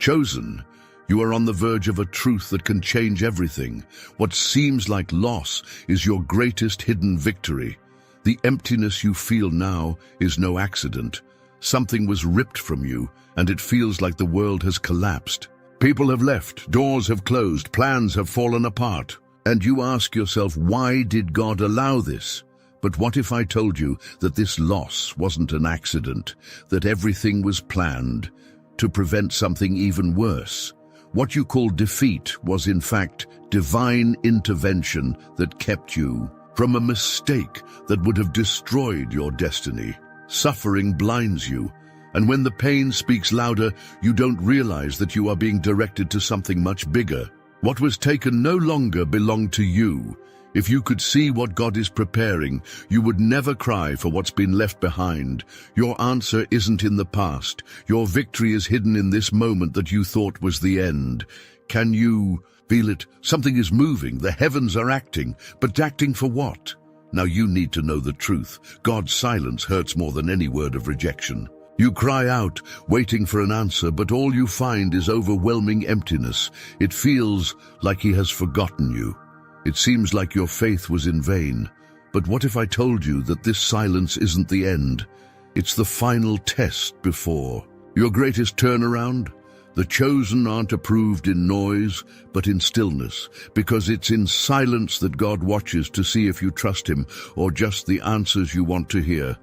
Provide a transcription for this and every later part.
Chosen, you are on the verge of a truth that can change everything. What seems like loss is your greatest hidden victory. The emptiness you feel now is no accident. Something was ripped from you, and it feels like the world has collapsed. People have left, doors have closed, plans have fallen apart. And you ask yourself, why did God allow this? But what if I told you that this loss wasn't an accident, that everything was planned to prevent something even worse? What you call defeat was in fact divine intervention that kept you from a mistake that would have destroyed your destiny. Suffering blinds you, and when the pain speaks louder, you don't realize that you are being directed to something much bigger. What was taken no longer belonged to you. If you could see what God is preparing, you would never cry for what's been left behind. Your answer isn't in the past. Your victory is hidden in this moment that you thought was the end. Can you feel it? Something is moving. The heavens are acting. But acting for what? Now you need to know the truth. God's silence hurts more than any word of rejection. You cry out, waiting for an answer, but all you find is overwhelming emptiness. It feels like He has forgotten you. It seems like your faith was in vain. But what if I told you that this silence isn't the end? It's the final test before your greatest turnaround. The chosen aren't approved in noise, but in stillness, because it's in silence that God watches to see if you trust Him or just the answers you want to hear.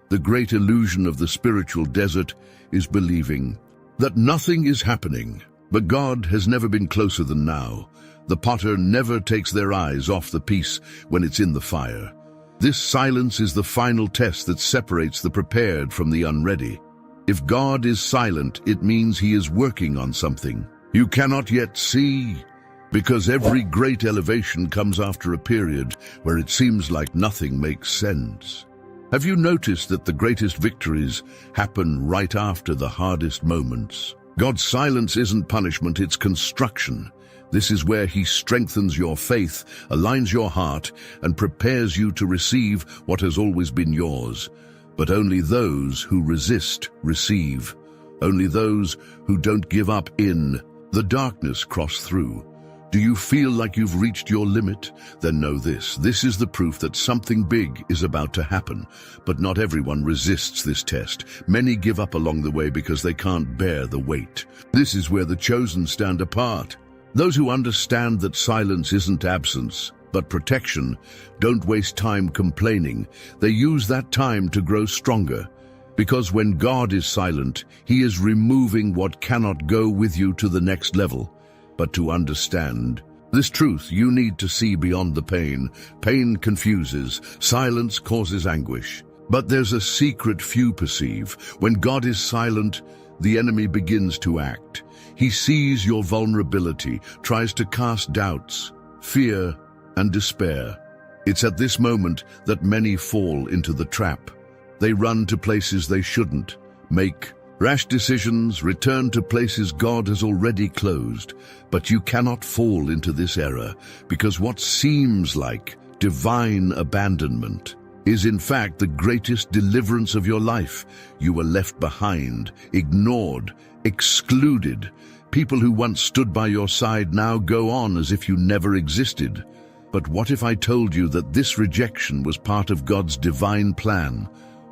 The great illusion of the spiritual desert is believing that nothing is happening. But God has never been closer than now. The potter never takes their eyes off the piece when it's in the fire. This silence is the final test that separates the prepared from the unready. If God is silent, it means He is working on something you cannot yet see, because every great elevation comes after a period where it seems like nothing makes sense. Have you noticed that the greatest victories happen right after the hardest moments? God's silence isn't punishment, it's construction. This is where He strengthens your faith, aligns your heart, and prepares you to receive what has always been yours. But only those who resist receive. Only those who don't give up in the darkness cross through. Do you feel like you've reached your limit? Then know this. This is the proof that something big is about to happen. But not everyone resists this test. Many give up along the way because they can't bear the weight. This is where the chosen stand apart. Those who understand that silence isn't absence, but protection, don't waste time complaining. They use that time to grow stronger. Because when God is silent, He is removing what cannot go with you to the next level. But to understand this truth, you need to see beyond the pain. Pain confuses, silence causes anguish. But there's a secret few perceive. When God is silent, the enemy begins to act. He sees your vulnerability, tries to cast doubts, fear, and despair. It's at this moment that many fall into the trap. They run to places they shouldn't, make rash decisions, return to places God has already closed. But you cannot fall into this error, because what seems like divine abandonment is in fact the greatest deliverance of your life. You were left behind, ignored, excluded. People who once stood by your side now go on as if you never existed. But what if I told you that this rejection was part of God's divine plan?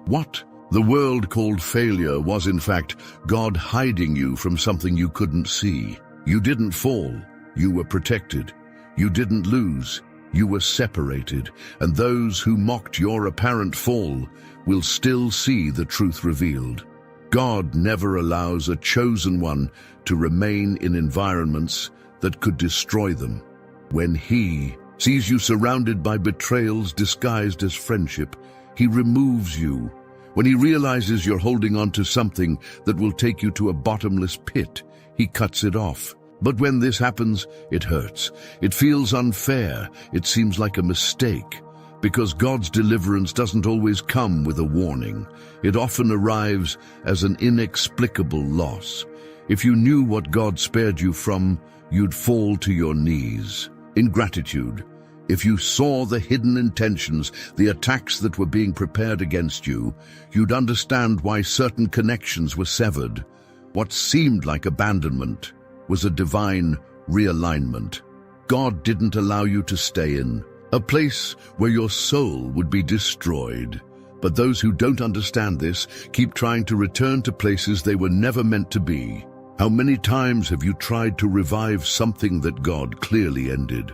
What the world called failure was in fact God hiding you from something you couldn't see. You didn't fall, you were protected. You didn't lose, you were separated. And those who mocked your apparent fall will still see the truth revealed. God never allows a chosen one to remain in environments that could destroy them. When He sees you surrounded by betrayals disguised as friendship, He removes you. When He realizes you're holding on to something that will take you to a bottomless pit, He cuts it off. But when this happens, it hurts. It feels unfair. It seems like a mistake. Because God's deliverance doesn't always come with a warning. It often arrives as an inexplicable loss. If you knew what God spared you from, you'd fall to your knees in gratitude. If you saw the hidden intentions, the attacks that were being prepared against you, you'd understand why certain connections were severed, What seemed like abandonment was a divine realignment. God didn't allow you to stay in a place where your soul would be destroyed. But those who don't understand this keep trying to return to places they were never meant to be. How many times have you tried to revive something that God clearly ended?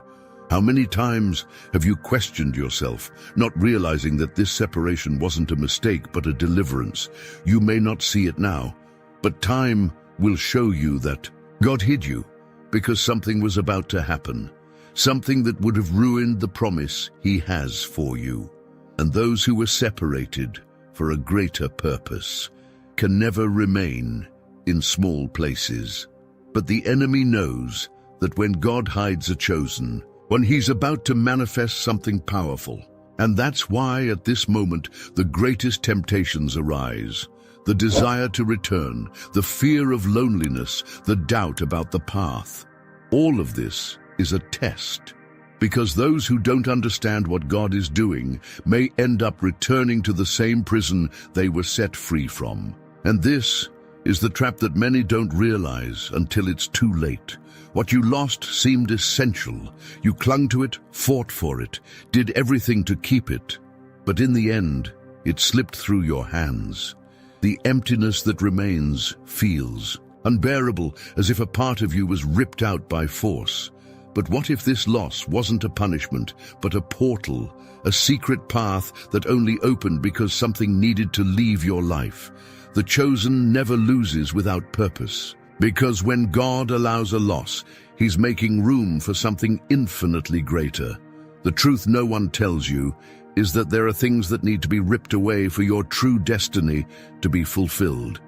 How many times have you questioned yourself, not realizing that this separation wasn't a mistake but a deliverance? You may not see it now, but time will show you that God hid you because something was about to happen, something that would have ruined the promise He has for you. And those who were separated for a greater purpose can never remain in small places. But the enemy knows that when God hides a chosen, when He's about to manifest something powerful. And that's why at this moment the greatest temptations arise. The desire to return, the fear of loneliness, the doubt about the path. All of this is a test. Because those who don't understand what God is doing may end up returning to the same prison they were set free from. And this is the trap that many don't realize until it's too late. What you lost seemed essential. You clung to it, fought for it, did everything to keep it. But in the end, it slipped through your hands. The emptiness that remains feels unbearable, as if a part of you was ripped out by force. But what if this loss wasn't a punishment, but a portal, a secret path that only opened because something needed to leave your life? The chosen never loses without purpose, because when God allows a loss, He's making room for something infinitely greater. The truth no one tells you is that there are things that need to be ripped away for your true destiny to be fulfilled.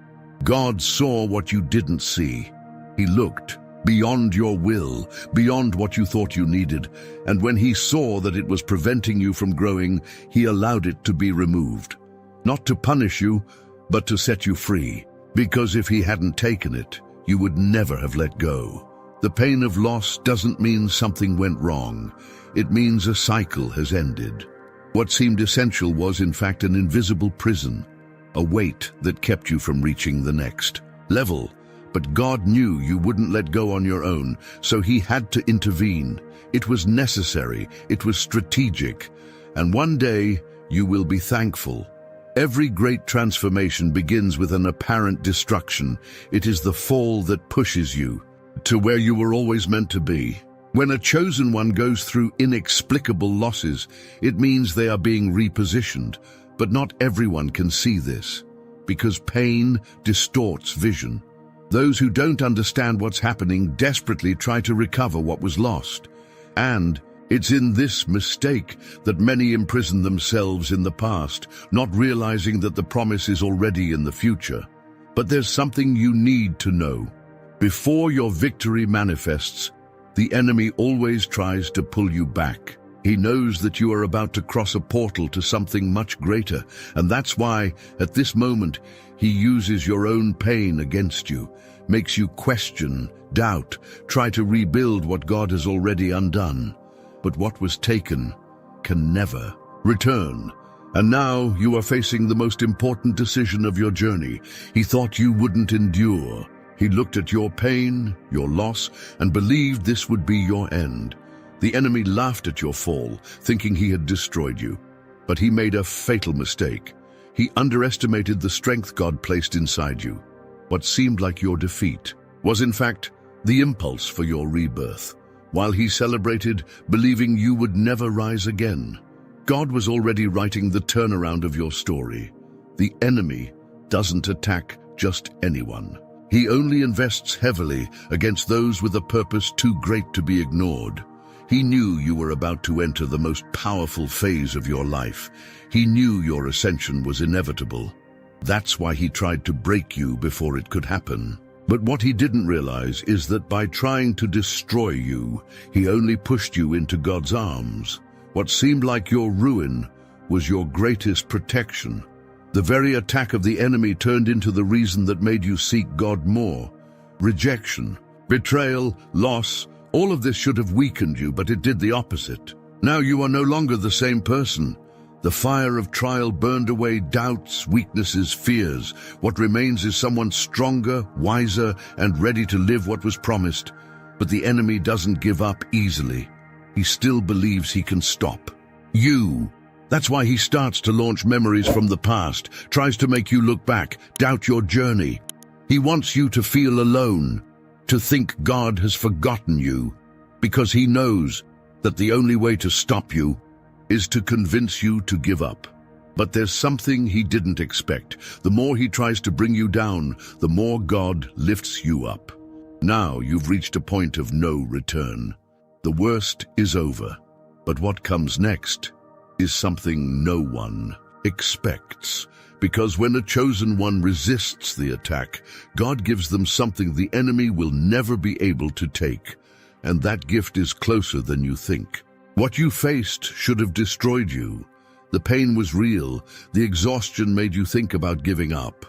God saw what you didn't see. He looked beyond your will, beyond what you thought you needed, and when He saw that it was preventing you from growing, He allowed it to be removed. Not to punish you, but to set you free, because if He hadn't taken it, you would never have let go. The pain of loss doesn't mean something went wrong. It means a cycle has ended. What seemed essential was in fact an invisible prison, a weight that kept you from reaching the next level. But God knew you wouldn't let go on your own, so He had to intervene. It was necessary, it was strategic, and one day you will be thankful. Every great transformation begins with an apparent destruction. It is the fall that pushes you to where you were always meant to be. When a chosen one goes through inexplicable losses, it means they are being repositioned. But not everyone can see this, because pain distorts vision. Those who don't understand what's happening desperately try to recover what was lost. And it's in this mistake that many imprison themselves in the past, not realizing that the promise is already in the future. But there's something you need to know. Before your victory manifests, the enemy always tries to pull you back. He knows that you are about to cross a portal to something much greater, and that's why, at this moment, he uses your own pain against you, makes you question, doubt, try to rebuild what God has already undone. But what was taken can never return. And now you are facing the most important decision of your journey. He thought you wouldn't endure. He looked at your pain, your loss, and believed this would be your end. The enemy laughed at your fall, thinking he had destroyed you. But he made a fatal mistake. He underestimated the strength God placed inside you. What seemed like your defeat was in fact the impulse for your rebirth. While he celebrated, believing you would never rise again, God was already writing the turnaround of your story. The enemy doesn't attack just anyone. He only invests heavily against those with a purpose too great to be ignored. He knew you were about to enter the most powerful phase of your life. He knew your ascension was inevitable. That's why he tried to break you before it could happen. But what he didn't realize is that by trying to destroy you, he only pushed you into God's arms. What seemed like your ruin was your greatest protection. The very attack of the enemy turned into the reason that made you seek God more. Rejection, betrayal, loss, all of this should have weakened you, but it did the opposite. Now you are no longer the same person. The fire of trial burned away doubts, weaknesses, fears. What remains is someone stronger, wiser, and ready to live what was promised. But the enemy doesn't give up easily. He still believes he can stop you. That's why he starts to launch memories from the past, tries to make you look back, doubt your journey. He wants you to feel alone, to think God has forgotten you, because he knows that the only way to stop you is to convince you to give up. But there's something he didn't expect. The more he tries to bring you down, the more God lifts you up. Now you've reached a point of no return. The worst is over. But what comes next is something no one expects. Because when a chosen one resists the attack, God gives them something the enemy will never be able to take. And that gift is closer than you think. What you faced should have destroyed you. The pain was real. The exhaustion made you think about giving up.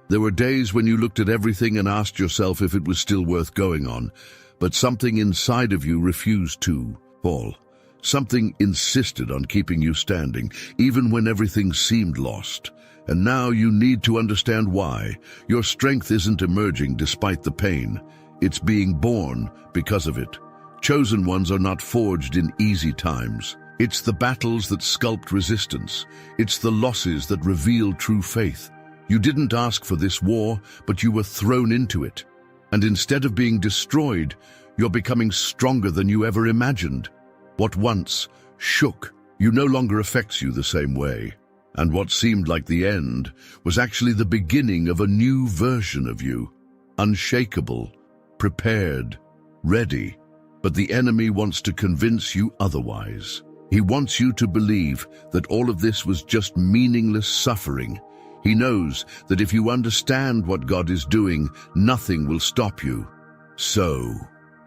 There were days when you looked at everything and asked yourself if it was still worth going on. But something inside of you refused to fall. Something insisted on keeping you standing, even when everything seemed lost. And now you need to understand why. Your strength isn't emerging despite the pain. It's being born because of it. Chosen ones are not forged in easy times. It's the battles that sculpt resistance. It's the losses that reveal true faith. You didn't ask for this war, but you were thrown into it. And instead of being destroyed, you're becoming stronger than you ever imagined. What once shook you no longer affects you the same way. And what seemed like the end was actually the beginning of a new version of you. Unshakable, prepared, ready. But the enemy wants to convince you otherwise. He wants you to believe that all of this was just meaningless suffering. He knows that if you understand what God is doing, nothing will stop you. So,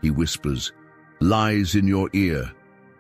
he whispers, lies in your ear,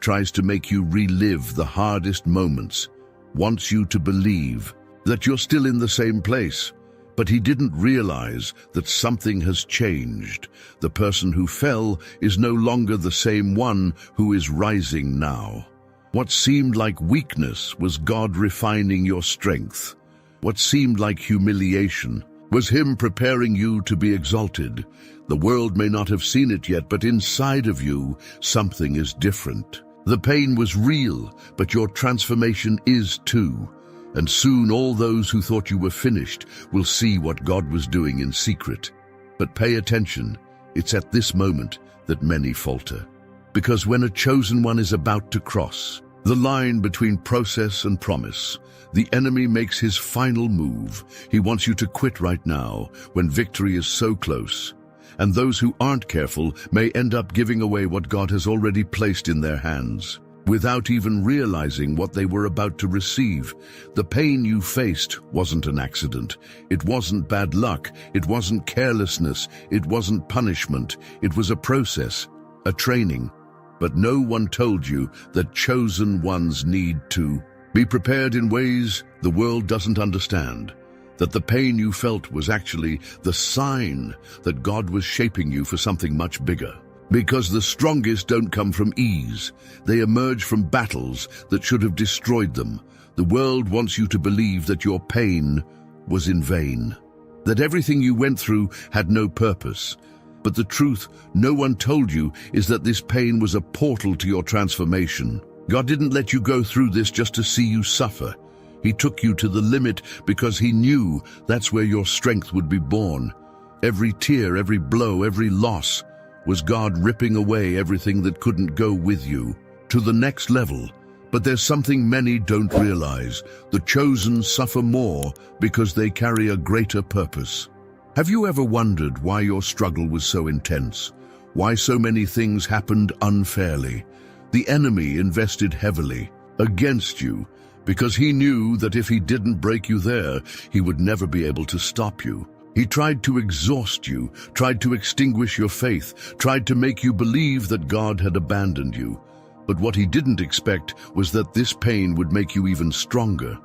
tries to make you relive the hardest moments, wants you to believe that you're still in the same place. But he didn't realize that something has changed. The person who fell is no longer the same one who is rising now. What seemed like weakness was God refining your strength. What seemed like humiliation was him preparing you to be exalted. The world may not have seen it yet, but inside of you, something is different. The pain was real, but your transformation is too. And soon all those who thought you were finished will see what God was doing in secret. But pay attention, it's at this moment that many falter. Because when a chosen one is about to cross the line between process and promise, the enemy makes his final move. He wants you to quit right now, when victory is so close. And those who aren't careful may end up giving away what God has already placed in their hands, without even realizing what they were about to receive. The pain you faced wasn't an accident. It wasn't bad luck. It wasn't carelessness. It wasn't punishment. It was a process, a training. But no one told you that chosen ones need to be prepared in ways the world doesn't understand. That the pain you felt was actually the sign that God was shaping you for something much bigger. Because the strongest don't come from ease. They emerge from battles that should have destroyed them. The world wants you to believe that your pain was in vain, that everything you went through had no purpose. But the truth no one told you is that this pain was a portal to your transformation. God didn't let you go through this just to see you suffer. He took you to the limit because he knew that's where your strength would be born. Every tear, every blow, every loss was God ripping away everything that couldn't go with you to the next level. But there's something many don't realize. The chosen suffer more because they carry a greater purpose. Have you ever wondered why your struggle was so intense? Why so many things happened unfairly? The enemy invested heavily against you because he knew that if he didn't break you there, he would never be able to stop you. He tried to exhaust you, tried to extinguish your faith, tried to make you believe that God had abandoned you. But what he didn't expect was that this pain would make you even stronger.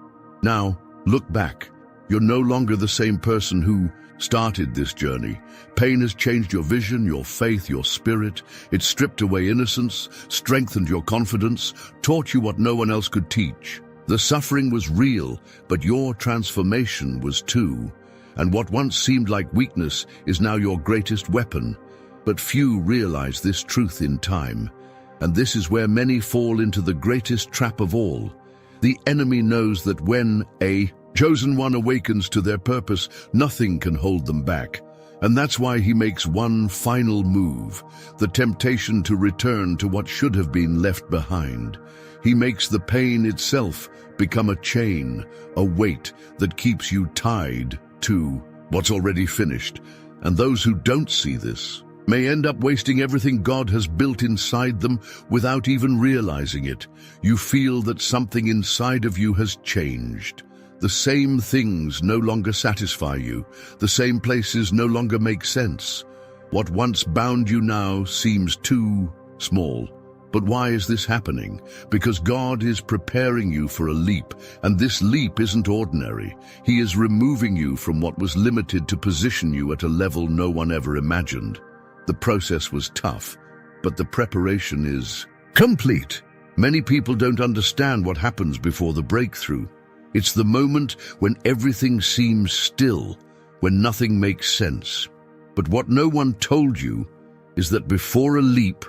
Now, look back. You're no longer the same person who started this journey. Pain has changed your vision, your faith, your spirit. It stripped away innocence, strengthened your confidence, taught you what no one else could teach. The suffering was real, but your transformation was too. And what once seemed like weakness is now your greatest weapon. But few realize this truth in time. And this is where many fall into the greatest trap of all. The enemy knows that when a chosen one awakens to their purpose, nothing can hold them back. And that's why he makes one final move, the temptation to return to what should have been left behind. He makes the pain itself become a chain, a weight that keeps you tied to what's already finished. And those who don't see this may end up wasting everything God has built inside them without even realizing it. You feel that something inside of you has changed. The same things no longer satisfy you. The same places no longer make sense. What once bound you now seems too small. But why is this happening? Because God is preparing you for a leap, and this leap isn't ordinary. He is removing you from what was limited to position you at a level no one ever imagined. The process was tough, but the preparation is complete. Many people don't understand what happens before the breakthrough. It's the moment when everything seems still, when nothing makes sense. But what no one told you is that before a leap,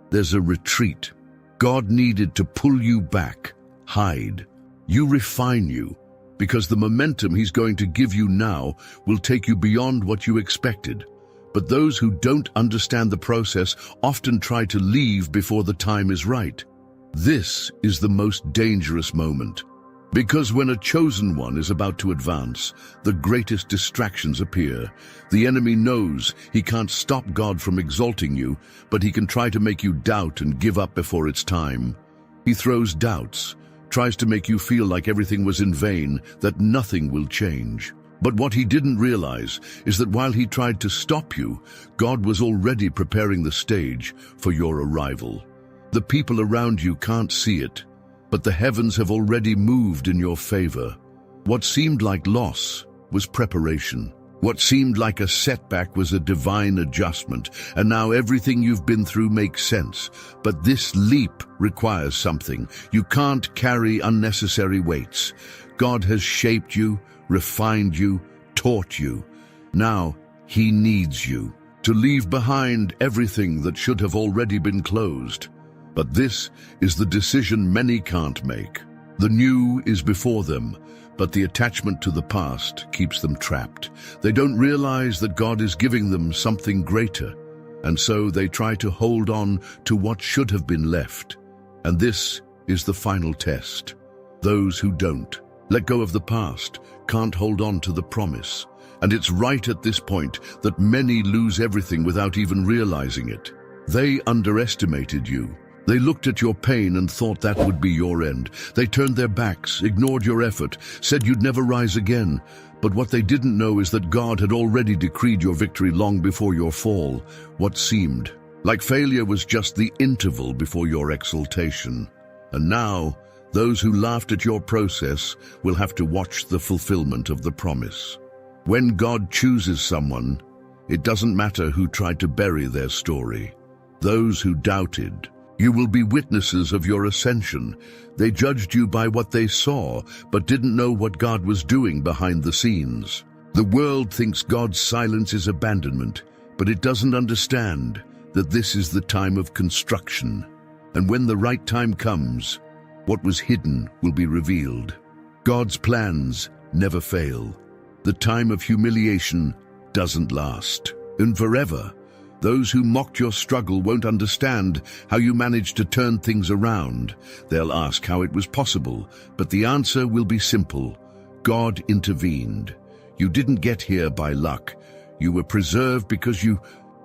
there's a retreat. God needed to pull you back, hide. You refine you, because the momentum He's going to give you now will take you beyond what you expected. But those who don't understand the process often try to leave before the time is right. This is the most dangerous moment. Because when a chosen one is about to advance, the greatest distractions appear. The enemy knows he can't stop God from exalting you, but he can try to make you doubt and give up before it's time. He throws doubts, tries to make you feel like everything was in vain, that nothing will change. But what he didn't realize is that while he tried to stop you, God was already preparing the stage for your arrival. The people around you can't see it, but the heavens have already moved in your favor. What seemed like loss was preparation. What seemed like a setback was a divine adjustment, and now everything you've been through makes sense. But this leap requires something. You can't carry unnecessary weights. God has shaped you, refined you, taught you. Now He needs you to leave behind everything that should have already been closed. But this is the decision many can't make. The new is before them, but the attachment to the past keeps them trapped. They don't realize that God is giving them something greater, and so they try to hold on to what should have been left. And this is the final test. Those who don't let go of the past can't hold on to the promise. And it's right at this point that many lose everything without even realizing it. They underestimated you. They looked at your pain and thought that would be your end. They turned their backs, ignored your effort, said you'd never rise again. But what they didn't know is that God had already decreed your victory long before your fall. What seemed like failure was just the interval before your exaltation. And now, those who laughed at your process will have to watch the fulfillment of the promise. When God chooses someone, it doesn't matter who tried to bury their story. Those who doubted, you will be witnesses of your ascension. They judged you by what they saw, but didn't know what God was doing behind the scenes. The world thinks God's silence is abandonment, but it doesn't understand that this is the time of construction. And when the right time comes, what was hidden will be revealed. God's plans never fail. The time of humiliation doesn't last. And forever, those who mocked your struggle won't understand how you managed to turn things around. They'll ask how it was possible, but the answer will be simple. God intervened. You didn't get here by luck. You were preserved because you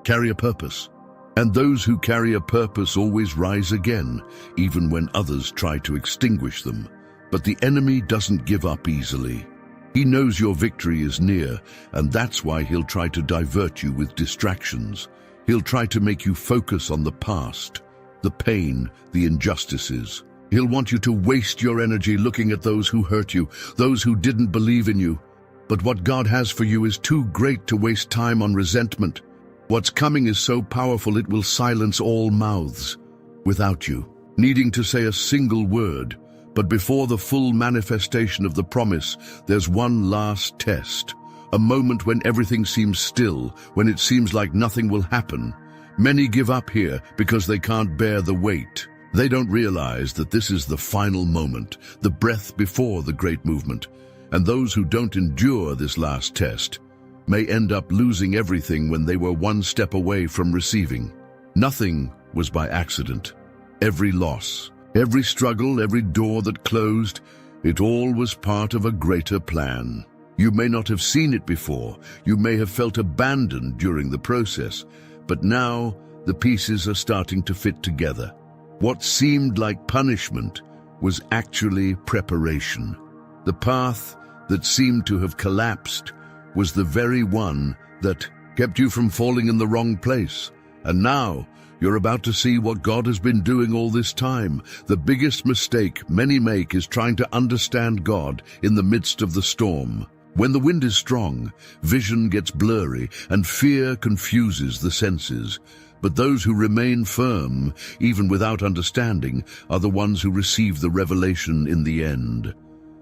carry a purpose. And those who carry a purpose always rise again, even when others try to extinguish them. But the enemy doesn't give up easily. He knows your victory is near, and that's why he'll try to divert you with distractions. He'll try to make you focus on the past, the pain, the injustices. He'll want you to waste your energy looking at those who hurt you, those who didn't believe in you. But what God has for you is too great to waste time on resentment. What's coming is so powerful it will silence all mouths. Without you needing to say a single word, But before the full manifestation of the promise, there's one last test. A moment when everything seems still, when it seems like nothing will happen. Many give up here because they can't bear the weight. They don't realize that this is the final moment, the breath before the great movement. And those who don't endure this last test may end up losing everything when they were one step away from receiving. Nothing was by accident. Every loss, every struggle, every door that closed, it all was part of a greater plan. You may not have seen it before, you may have felt abandoned during the process, but now the pieces are starting to fit together. What seemed like punishment was actually preparation. The path that seemed to have collapsed was the very one that kept you from falling in the wrong place. And now you're about to see what God has been doing all this time. The biggest mistake many make is trying to understand God in the midst of the storm. When the wind is strong, vision gets blurry and fear confuses the senses. But those who remain firm, even without understanding, are the ones who receive the revelation in the end.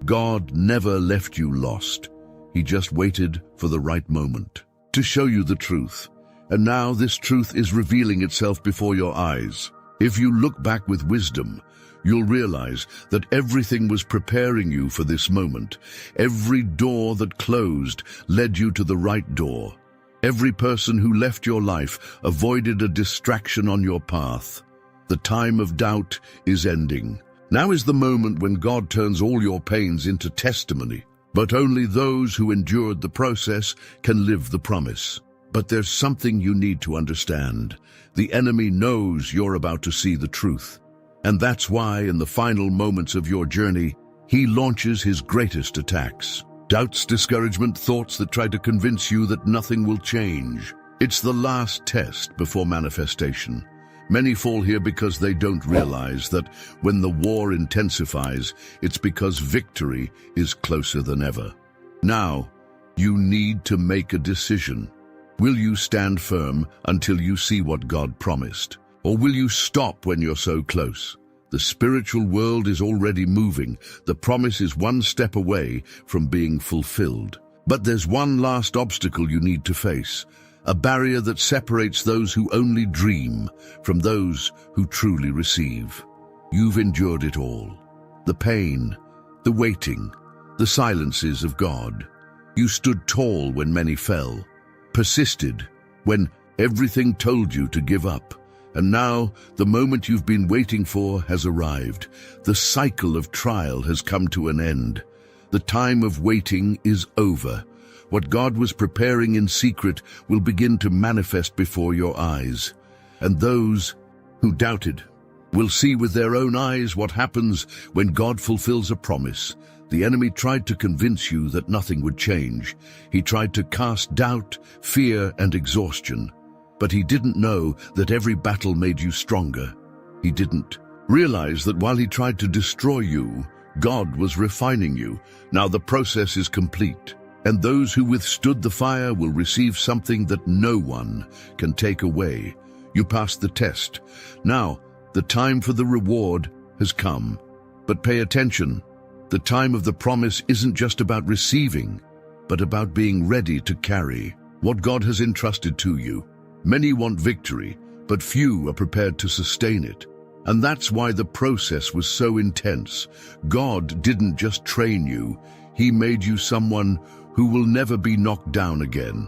God never left you lost. He just waited for the right moment to show you the truth. And now this truth is revealing itself before your eyes. If you look back with wisdom, you'll realize that everything was preparing you for this moment. Every door that closed led you to the right door. Every person who left your life avoided a distraction on your path. The time of doubt is ending. Now is the moment when God turns all your pains into testimony. But only those who endured the process can live the promise. But there's something you need to understand. The enemy knows you're about to see the truth. And that's why, in the final moments of your journey, he launches his greatest attacks. Doubts, discouragement, thoughts that try to convince you that nothing will change. It's the last test before manifestation. Many fall here because they don't realize that when the war intensifies, it's because victory is closer than ever. Now, you need to make a decision. Will you stand firm until you see what God promised? Or will you stop when you're so close? The spiritual world is already moving. The promise is one step away from being fulfilled. But there's one last obstacle you need to face. A barrier that separates those who only dream from those who truly receive. You've endured it all. The pain, the waiting, the silences of God. You stood tall when many fell, persisted when everything told you to give up. And now the moment you've been waiting for has arrived. The cycle of trial has come to an end. The time of waiting is over. What God was preparing in secret will begin to manifest before your eyes. And those who doubted will see with their own eyes what happens when God fulfills a promise. The enemy tried to convince you that nothing would change. He tried to cast doubt, fear, and exhaustion. But he didn't know that every battle made you stronger. He didn't realize that while he tried to destroy you, God was refining you. Now the process is complete. And those who withstood the fire will receive something that no one can take away. You passed the test. Now, the time for the reward has come. But pay attention. The time of the promise isn't just about receiving, but about being ready to carry what God has entrusted to you. Many want victory, but few are prepared to sustain it. And that's why the process was so intense. God didn't just train you. He made you someone who will never be knocked down again.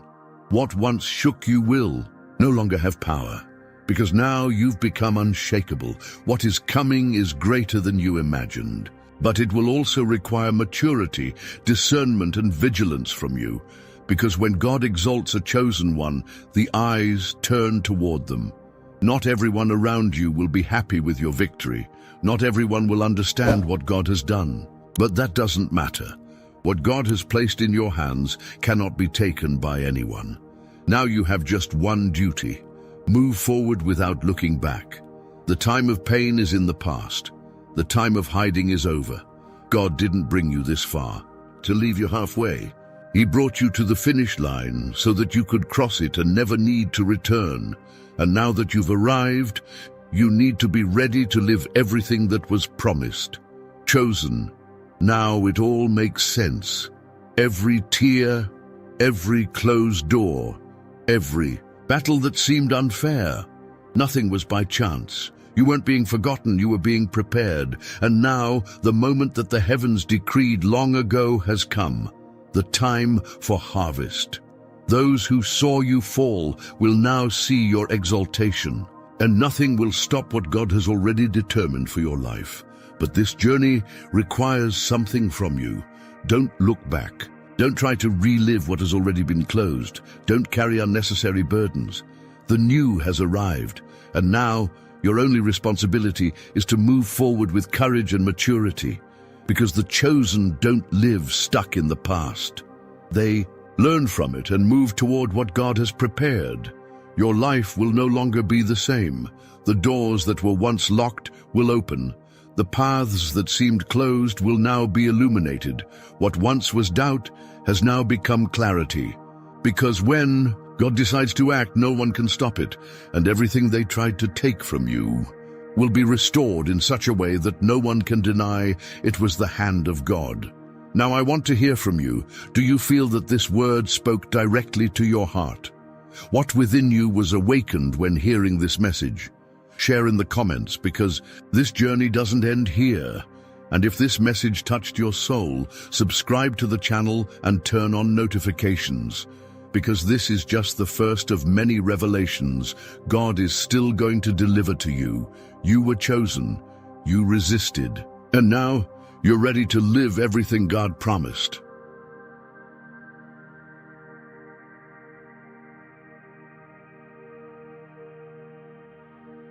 What once shook you will no longer have power, because now you've become unshakable. What is coming is greater than you imagined, but it will also require maturity, discernment, and vigilance from you, because when God exalts a chosen one, the eyes turn toward them. Not everyone around you will be happy with your victory. Not everyone will understand what God has done, but that doesn't matter. What God has placed in your hands cannot be taken by anyone. Now you have just one duty. Move forward without looking back. The time of pain is in the past. The time of hiding is over. God didn't bring you this far to leave you halfway. He brought you to the finish line so that you could cross it and never need to return. And now that you've arrived, you need to be ready to live everything that was promised. chosen. Now it all makes sense. Every tear, every closed door, every battle that seemed unfair. Nothing was by chance. You weren't being forgotten, you were being prepared. And now, the moment that the heavens decreed long ago has come. The time for harvest. Those who saw you fall will now see your exaltation. And nothing will stop what God has already determined for your life. But this journey requires something from you. Don't look back. Don't try to relive what has already been closed. Don't carry unnecessary burdens. The new has arrived, and now your only responsibility is to move forward with courage and maturity, because the chosen don't live stuck in the past. They learn from it and move toward what God has prepared. Your life will no longer be the same. The doors that were once locked will open. The paths that seemed closed will now be illuminated. What once was doubt has now become clarity. Because when God decides to act, no one can stop it, and everything they tried to take from you will be restored in such a way that no one can deny it was the hand of God. Now I want to hear from you. Do you feel that this word spoke directly to your heart? What within you was awakened when hearing this message? Share in the comments, because this journey doesn't end here. And if this message touched your soul, subscribe to the channel and turn on notifications, because this is just the first of many revelations God is still going to deliver to you. You were chosen, you resisted, and now you're ready to live everything God promised.